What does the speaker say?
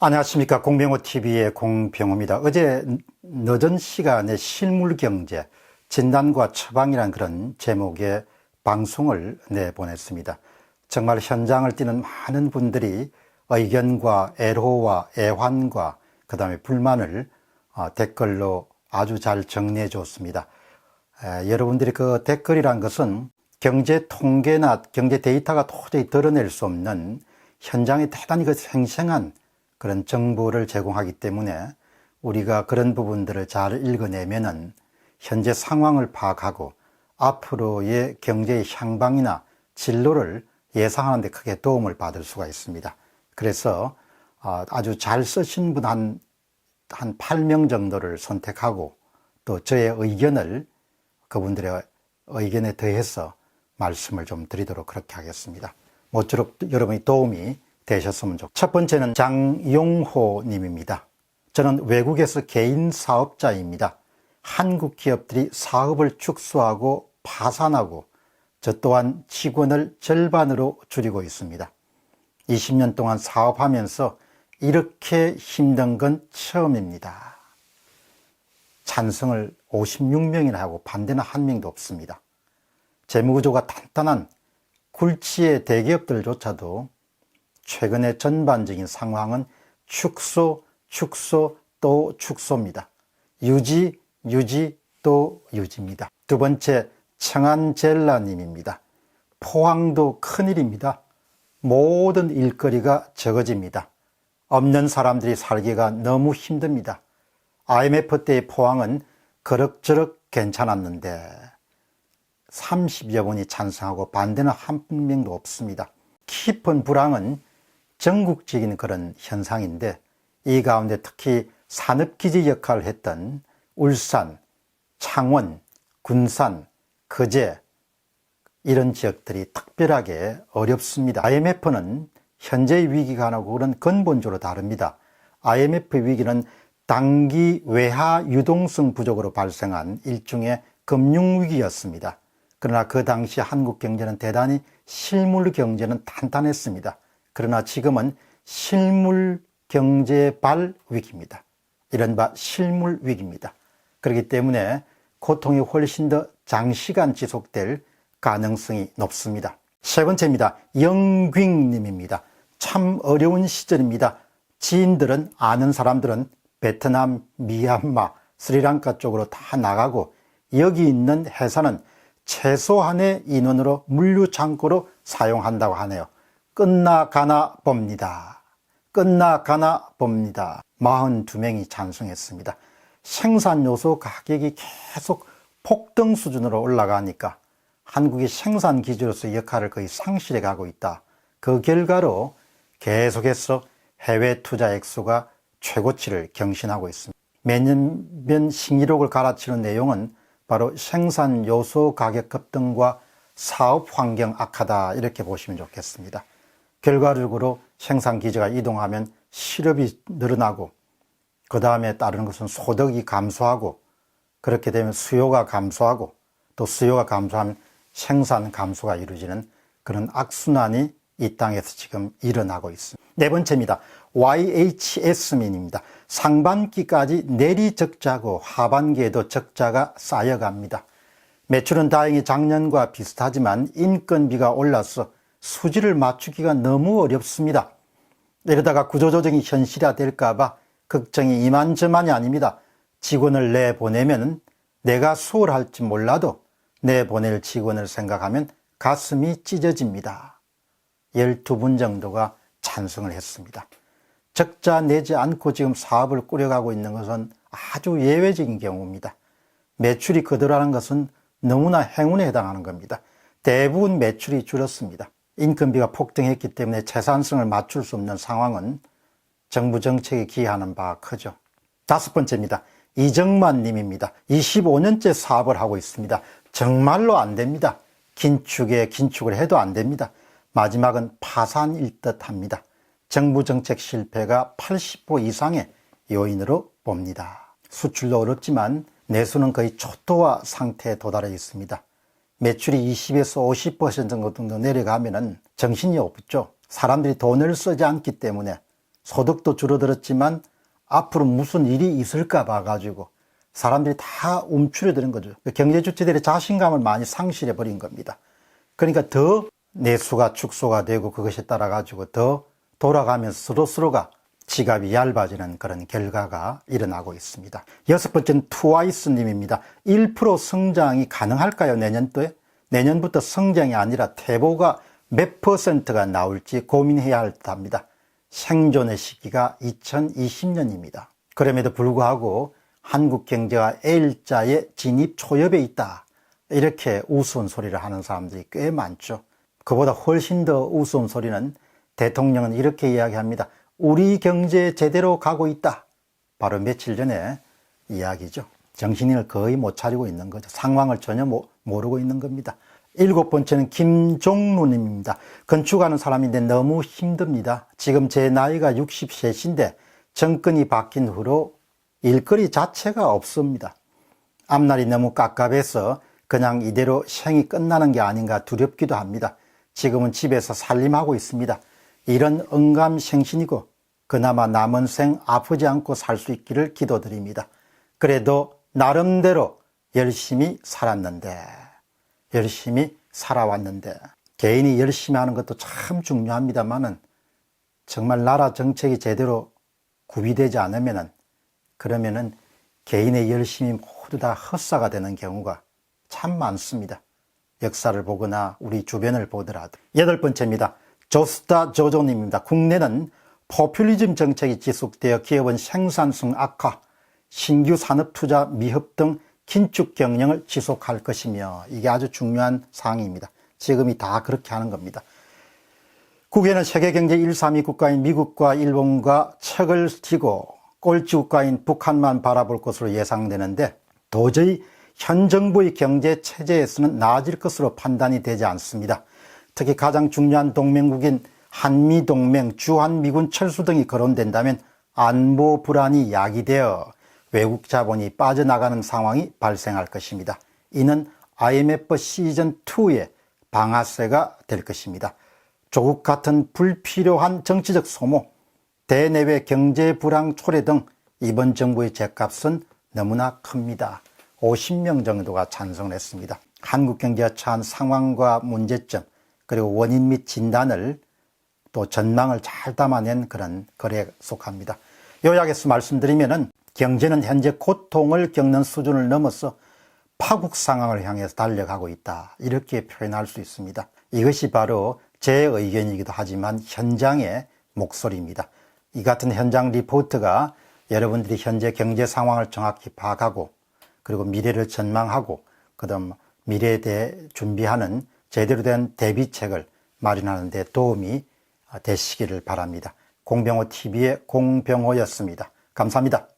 안녕하십니까. 공병호TV의 공병호입니다. 어제 늦은 시간에 실물경제, 진단과 처방이란 그런 제목의 방송을 내보냈습니다. 정말 현장을 뛰는 많은 분들이 의견과 애로와 애환과 그 다음에 불만을 댓글로 아주 잘 정리해 줬습니다. 여러분들이 그 댓글이란 것은 경제 통계나 경제 데이터가 도저히 드러낼 수 없는 현장에 대단히 그 생생한 그런 정보를 제공하기 때문에 우리가 그런 부분들을 잘 읽어내면은 현재 상황을 파악하고 앞으로의 경제의 향방이나 진로를 예상하는 데 크게 도움을 받을 수가 있습니다. 그래서 아주 잘 쓰신 분 한 8명 정도를 선택하고 또 저의 의견을 그분들의 의견에 더해서 말씀을 좀 드리도록 그렇게 하겠습니다. 모쪼록 여러분이 도움이 되셨으면 좋겠습니다. 첫 번째는 장용호 님입니다. 저는 외국에서 개인 사업자입니다. 한국 기업들이 사업을 축소하고 파산하고 저 또한 직원을 절반으로 줄이고 있습니다. 20년 동안 사업하면서 이렇게 힘든 건 처음입니다. 찬성을 56명이나 하고 반대는 한 명도 없습니다. 재무구조가 탄탄한 굴지의 대기업들조차도 최근의 전반적인 상황은 축소, 또 축소입니다. 유지, 또 유지입니다. 두 번째, 청안젤라님입니다. 포항도 큰일입니다. 모든 일거리가 적어집니다. 없는 사람들이 살기가 너무 힘듭니다. IMF 때의 포항은 그럭저럭 괜찮았는데 30여 분이 찬성하고 반대는 한 명도 없습니다. 깊은 불황은 전국적인 그런 현상인데 이 가운데 특히 산업기지 역할을 했던 울산, 창원, 군산, 거제 이런 지역들이 특별하게 어렵습니다. IMF는 현재의 위기가 아니고 그런 근본적으로 다릅니다. IMF 위기는 단기 외화 유동성 부족으로 발생한 일종의 금융위기였습니다. 그러나 그 당시 한국 경제는 대단히 실물 경제는 탄탄했습니다. 그러나 지금은 실물 경제발 위기입니다. 이른바 실물 위기입니다. 그렇기 때문에 고통이 훨씬 더 장시간 지속될 가능성이 높습니다. 세 번째입니다. 영გვing님입니다. 참 어려운 시절입니다. 지인들은 아는 사람들은 베트남, 미얀마, 스리랑카 쪽으로 다 나가고 여기 있는 회사는 최소한의 인원으로 물류창고로 사용한다고 하네요. 끝나가나 봅니다. 42명이 찬성했습니다. 생산요소 가격이 계속 폭등 수준으로 올라가니까 한국이 생산기지로서의 역할을 거의 상실해 가고 있다. 그 결과로 계속해서 해외 투자 액수가 최고치를 경신하고 있습니다. 매년 신기록을 갈아치는 내용은 바로 생산 요소 가격 급등과 사업 환경 악화다 이렇게 보시면 좋겠습니다. 결과적으로 생산 기지가 이동하면 실업이 늘어나고 그 다음에 따르는 것은 소득이 감소하고 그렇게 되면 수요가 감소하고 또 수요가 감소하면 생산 감소가 이루어지는 그런 악순환이 이 땅에서 지금 일어나고 있습니다. 네 번째입니다. YHS민입니다. 상반기까지 내리 적자고 하반기에도 적자가 쌓여갑니다. 매출은 다행히 작년과 비슷하지만 인건비가 올라서 수지를 맞추기가 너무 어렵습니다. 이러다가 구조조정이 현실화될까 봐 걱정이 이만저만이 아닙니다. 직원을 내보내면 내가 수월할지 몰라도 내보낼 직원을 생각하면 가슴이 찢어집니다. 12분 정도가 찬성을 했습니다. 적자 내지 않고 지금 사업을 꾸려가고 있는 것은 아주 예외적인 경우입니다. 매출이 그대로라는 것은 너무나 행운에 해당하는 겁니다. 대부분 매출이 줄었습니다. 인건비가 폭등했기 때문에 채산성을 맞출 수 없는 상황은 정부 정책에 기여하는 바가 크죠. 다섯 번째입니다. 이정만 님입니다. 25년째 사업을 하고 있습니다. 정말로 안 됩니다. 긴축을 해도 안 됩니다. 마지막은 파산일 듯 합니다. 정부 정책 실패가 80% 이상의 요인으로 봅니다. 수출도 어렵지만 내수는 거의 초토화 상태에 도달해 있습니다. 매출이 20에서 50% 정도 내려가면은 정신이 없죠. 사람들이 돈을 쓰지 않기 때문에 소득도 줄어들었지만 앞으로 무슨 일이 있을까 봐가지고 사람들이 다 움츠려드는 거죠. 경제 주체들의 자신감을 많이 상실해 버린 겁니다. 그러니까 더 내수가 축소가 되고 그것에 따라 가지고 더 돌아가면서 서로가 지갑이 얇아지는 그런 결과가 일어나고 있습니다. 여섯 번째는 트와이스님입니다. 1% 성장이 가능할까요? 내년도에? 내년부터 성장이 아니라 퇴보가 몇 %가 나올지 고민해야 할 듯합니다. 생존의 시기가 2020년입니다. 그럼에도 불구하고 한국 경제가 L자의 진입 초엽에 있다. 이렇게 우스운 소리를 하는 사람들이 꽤 많죠. 그보다 훨씬 더 우스운 소리는 대통령은 이렇게 이야기합니다. 우리 경제 제대로 가고 있다. 바로 며칠 전에 이야기죠. 정신을 거의 못 차리고 있는 거죠. 상황을 전혀 모르고 있는 겁니다. 일곱 번째는 김종루님입니다. 건축하는 사람인데 너무 힘듭니다. 지금 제 나이가 60세인데 정권이 바뀐 후로 일거리 자체가 없습니다. 앞날이 너무 깝깝해서 그냥 이대로 생이 끝나는 게 아닌가 두렵기도 합니다. 지금은 집에서 살림하고 있습니다. 이런 언감생신이고 그나마 남은 생 아프지 않고 살 수 있기를 기도드립니다. 그래도 나름대로 열심히 살았는데, 열심히 살아왔는데, 개인이 열심히 하는 것도 참 중요합니다만은 정말 나라 정책이 제대로 구비되지 않으면은 그러면은 개인의 열심이 모두 다 헛사가 되는 경우가 참 많습니다. 역사를 보거나 우리 주변을 보더라도. 여덟 번째입니다. 조스타 조조님입니다. 국내는 포퓰리즘 정책이 지속되어 기업은 생산성 악화, 신규 산업 투자 미흡 등 긴축 경영을 지속할 것이며, 이게 아주 중요한 사항입니다. 지금이 다 그렇게 하는 겁니다. 국외는 세계 경제 1, 3위 국가인 미국과 일본과 척을 지고 꼴찌 국가인 북한만 바라볼 것으로 예상되는데 도저히 현 정부의 경제 체제에서는 나아질 것으로 판단이 되지 않습니다. 특히 가장 중요한 동맹국인 한미동맹, 주한미군 철수 등이 거론된다면 안보 불안이 야기되어 외국 자본이 빠져나가는 상황이 발생할 것입니다. 이는 IMF 시즌2의 방아쇠가 될 것입니다. 조국 같은 불필요한 정치적 소모, 대내외 경제 불황 초래 등 이번 정부의 죗값은 너무나 큽니다. 50명 정도가 찬성을 했습니다. 한국 경제가 처한 상황과 문제점, 그리고 원인 및 진단을 또 전망을 잘 담아낸 그런 글에 속합니다. 요약해서 말씀드리면은 경제는 현재 고통을 겪는 수준을 넘어서 파국 상황을 향해서 달려가고 있다. 이렇게 표현할 수 있습니다. 이것이 바로 제 의견이기도 하지만 현장의 목소리입니다. 이 같은 현장 리포트가 여러분들이 현재 경제 상황을 정확히 파악하고 그리고 미래를 전망하고 그다음 미래에 대해 준비하는 제대로 된 대비책을 마련하는 데 도움이 되시기를 바랍니다. 공병호 TV의 공병호였습니다. 감사합니다.